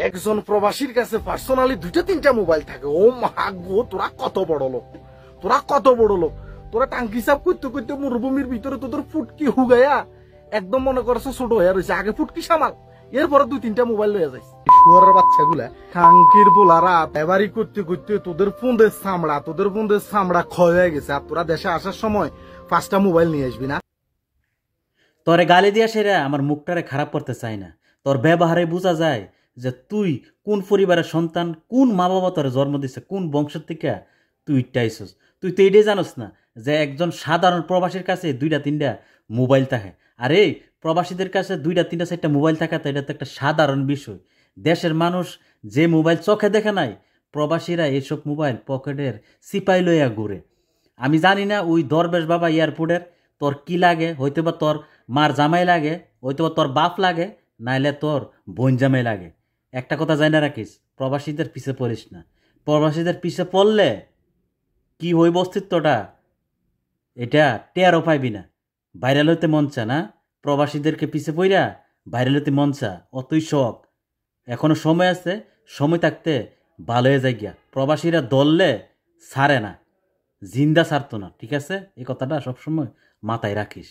একজন প্রবাসীর কাছে পার্সোনালি 2-3টা মোবাইল থাকে। ও মা গো, তোরা কত বড় লোক, তোরা কত বড় লোক। তোরা টাঙ্কি সাফ করতে করতে মরুভূমির ভিতরে তোদের ফুটকি হুগাইয়া একদম মনে করছে ছোট হয়ে রয়েছে। আগে ফুটকি সামাল, এরপরে 2-3টা মোবাইল লইয়া যাইছে। শুয়ারের বাচ্চাগুলা খাঙ্কির বোলারা ব্যবহারই করতে করতে তোদের ফোনদের চামড়া ক্ষয় হয়ে গেছে। আর তোরা দেশে আসার সময় 5টা মোবাইল নিয়ে আসবি না। তোরে গালি দিয়া সেরা আমার মুখটারে খারাপ করতে চাই না। তোর ব্যবহারে বোঝা যায় যে তুই কোন পরিবারের সন্তান, কোন মা বাবা তোরে জন্ম দিছে, কোন বংশের থেকে তুই ইটাইছস। তুই তো এটাই জানোস না যে একজন সাধারণ প্রবাসীর কাছে 2-3টা মোবাইল থাকে। আরে প্রবাসীদের কাছে 2-3-4টা মোবাইল থাকা তো এটা তো একটা সাধারণ বিষয়। দেশের মানুষ যে মোবাইল চোখে দেখে নাই, প্রবাসীরা এইসব মোবাইল পকেটের সিপাই লইয়া ঘুরে। আমি জানি না ওই দরবেশ বাবা এয়ারপোর্টের তোর কি লাগে, হয়তো বা তোর মার জামাই লাগে, হয়তো বা তোর বাপ লাগে, নাইলে তোর বোন জামাই লাগে। একটা কথা জানা রাখিস, প্রবাসীদের পিছে পড়িস না। প্রবাসীদের পিছে পড়লে কি হইব অস্তিত্বটা এটা টেরও পাইবি না। ভাইরাল হইতে মন চা না, প্রবাসীদেরকে পিছে পইরা ভাইরাল হইতে মন চা, অতই শখ। এখনো সময় আছে, সময় থাকতে ভালো হয়ে যায় গিয়া। প্রবাসীরা দললে ছাড়ে না, জিন্দা ছাড়তো না, ঠিক আছে? এই কথাটা সবসময় মাথায় রাখিস।